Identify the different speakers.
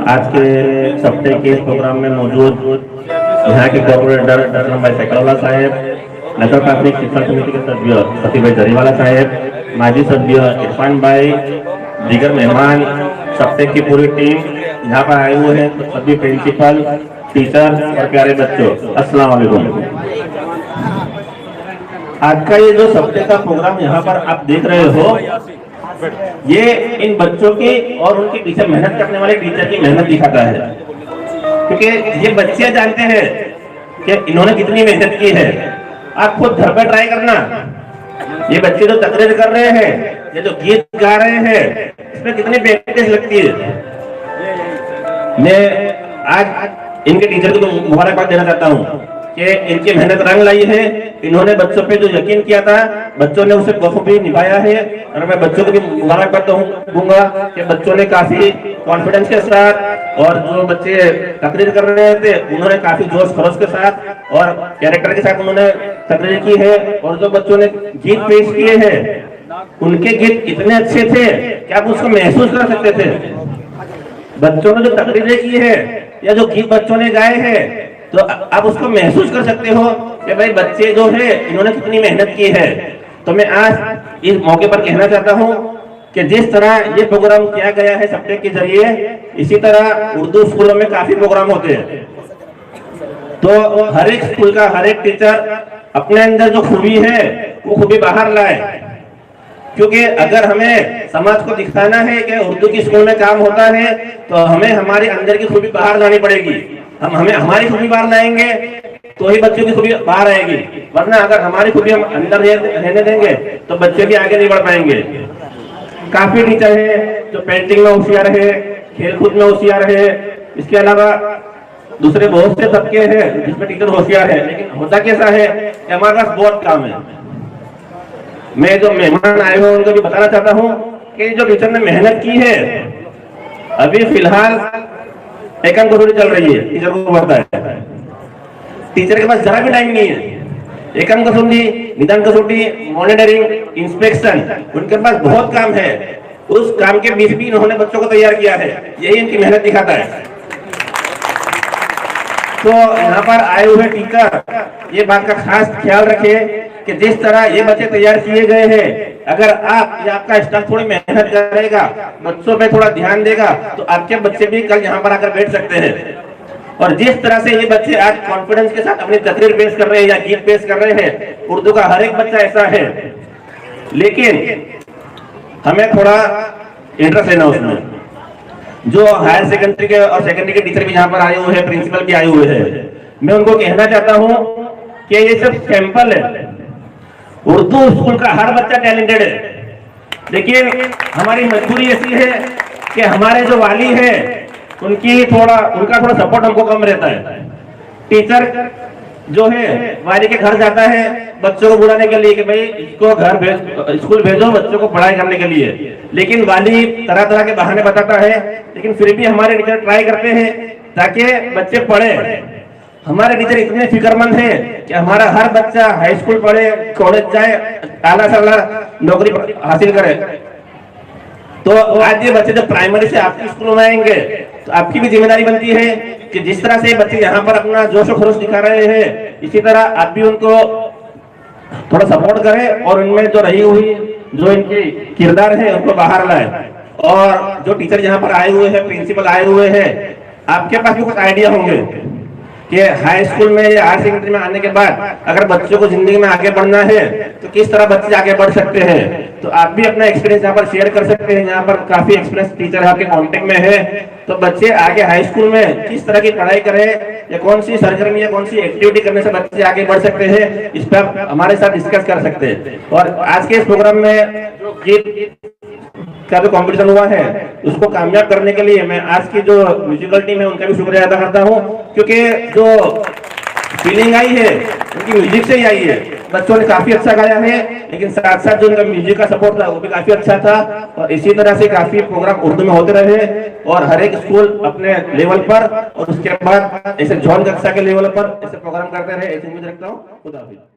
Speaker 1: आज के सप्ताह के इस प्रोग्राम में मौजूद यहाँ के कोऑर्डिनेटर डॉक्टर भाई सकलवाला साहेब, नगर प्राथमिक शिक्षा समिति के सभ्य सती भाई जरीवाला साहेब, माजी सभ्य इरफान भाई, दीगर मेहमान, सप्ताह की पूरी टीम यहाँ पर आए हुए हैं, तो सभी प्रिंसिपल, टीचर और प्यारे बच्चों, अस्सलाम वालेकुम। आज का ये जो सप्ताह का प्रोग्राम यहाँ पर आप देख रहे हो, ये इन बच्चों की और उनके पीछे मेहनत करने वाले टीचर की मेहनत दिखाता है, क्योंकि ये बच्चे जानते हैं कि इन्होंने कितनी मेहनत की है। आप खुद घर पर ट्राई करना, ये बच्चे जो तकरीर कर रहे हैं, ये जो गीत गा रहे हैं, इसमें कितनी प्रैक्टिस लगती है। मैं आज इनके टीचर को मुबारकबाद देना चाहता हूँ कि इनकी मेहनत रंग लाई है। इन्होंने बच्चों पे जो यकीन किया था, बच्चों ने उसे बखूबी निभाया है, और मैं बच्चों को भी मुबारकबाद दूंगा कि बच्चों ने काफी कॉन्फिडेंस के साथ, और जो बच्चे तकरीर कर रहे थे उन्होंने काफी जोश खरोश के साथ और कैरेक्टर के साथ उन्होंने तकरीर की है। और जो बच्चों ने गीत पेश किए हैं, उनके गीत इतने अच्छे थे कि आप उसको महसूस कर सकते थे। बच्चों ने जो तकरीरें की है या जो गीत बच्चों ने गाए हैं, तो आप उसको महसूस कर सकते हो कि भाई बच्चे जो है इन्होंने कितनी मेहनत की है। तो मैं आज इस मौके पर कहना चाहता हूँ कि जिस तरह ये प्रोग्राम किया गया है सप्ताह के जरिए, इसी तरह उर्दू स्कूलों में काफी प्रोग्राम होते हैं। तो हर एक स्कूल का हर एक टीचर अपने अंदर जो खूबी है वो खूबी बाहर लाए, क्योंकि अगर हमें समाज को दिखाना है कि उर्दू की स्कूल में काम होता है, तो हमें हमारे अंदर की खूबी बाहर लानी पड़ेगी। हमें हमारी खूबी बाहर लाएंगे तो ही बच्चों की खूबी बाहर आएगी, वरना अगर हमारी खूबी हम अंदर रहने देंगे तो बच्चे भी आगे नहीं बढ़ पाएंगे। काफी टीचर है जो पेंटिंग में होशियार है, खेलकूद में होशियार है, इसके अलावा दूसरे बहुत से तबके हैं जिसमें टीचर होशियार है। लेकिन होता कैसा है कि हमारे पास बहुत काम है। मैं जो मेहमान आए हुए उनको भी बताना चाहता हूँ कि जो टीचर ने मेहनत की है, अभी फिलहाल एकम कसौटी चल रही है, टीचर को पता है। टीचर के पास जरा भी टाइम नहीं है। एकम कसौटी, निदान कसौटी, मॉनिटरिंग, इंस्पेक्शन, उनके पास बहुत काम है। उस काम के बीच भी इन्होंने बच्चों को तैयार किया है, यही इनकी मेहनत दिखाता है। तो यहाँ पर आए हुए टीचर ये बात का खास ख्याल रखे कि जिस तरह ये बच्चे तैयार किए गए हैं, अगर आप या आपका स्टाफ थोड़ी मेहनत करेगा, बच्चों पे थोड़ा ध्यान देगा, तो आपके बच्चे भी कल यहाँ पर आकर बैठ सकते हैं। और जिस तरह से ये बच्चे आज कॉन्फिडेंस के साथ अपनी तकरीर पेश कर रहे हैं या गीत पेश कर रहे हैं, उर्दू का हर एक बच्चा ऐसा है, लेकिन हमें थोड़ा इंटरेस्ट लेना उसमें। जो हायर सेकेंडरी के और सेकेंडरी के टीचर भी यहाँ पर आए हुए हैं, प्रिंसिपल भी आए हुए हैं, मैं उनको कहना चाहता हूँ कि ये सब सैंपल है। उर्दू स्कूल का हर बच्चा टैलेंटेड है, लेकिन हमारी मजबूरी ऐसी है कि हमारे जो वाली है उनका थोड़ा सपोर्ट हमको कम रहता है। टीचर जो है वाली के घर जाता है बच्चों को बुलाने के लिए कि भाई इसको स्कूल भेजो बच्चों को पढ़ाई करने के लिए, लेकिन वाली तरह तरह के बहाने बताता है। लेकिन फिर भी हमारे टीचर ट्राई करते हैं ताकि बच्चे पढ़े। हमारे टीचर इतने फिक्रमंद हैं कि हमारा हर बच्चा हाई स्कूल पढ़े, कॉलेज जाए, आला साला नौकरी हासिल करे। तो आज ये बच्चे जब प्राइमरी से आपके स्कूल में आएंगे, तो आपकी भी जिम्मेदारी बनती है कि जिस तरह से बच्चे यहाँ पर अपना जोश और खरोश दिखा रहे हैं, इसी तरह आप भी उनको थोड़ा सपोर्ट करें और उनमें जो रही हुई जो इनकी किरदार है उनको बाहर लाए। और जो टीचर यहाँ पर आए हुए हैं, प्रिंसिपल आए हुए हैं, आपके पास भी कुछ आइडिया होंगे कि हाई स्कूल में या हायर सेकेंडरी में आने के बाद अगर बच्चों को जिंदगी में आगे बढ़ना है तो किस तरह बच्चे आगे बढ़ सकते हैं। तो आप भी अपना एक्सपीरियंस यहाँ पर शेयर कर सकते हैं। यहाँ पर काफी एक्सपीरियंस टीचर आपके कांटेक्ट में है, तो बच्चे आगे हाई स्कूल में किस तरह की पढ़ाई करें या कौन सी सरगर्मी या कौन सी एक्टिविटी करने से बच्चे आगे बढ़ सकते हैं, इस पर आप हमारे साथ डिस्कस कर सकते हैं। और आज के इस प्रोग्राम में जो गीत का जो कंपटीशन हुआ है उसको कामयाब करने के लिए मैं आज की जो म्यूजिकल टीम है उनका भी शुक्रिया अदा करता हूँ, क्योंकि जो फीलिंग आई है उनकी म्यूजिक से ही आई है। बच्चों ने काफी अच्छा गाया है, लेकिन साथ साथ जो उनका म्यूजिक का सपोर्ट था वो भी काफी अच्छा था। और इसी तरह से काफी प्रोग्राम उर्दू में होते रहे और हर एक स्कूल अपने लेवल पर और उसके बाद ऐसे जोन कक्षा के लेवल पर ऐसे प्रोग्राम करते रहे, ऐसी उम्मीद रखता हूँ। खुदा हाफिज़।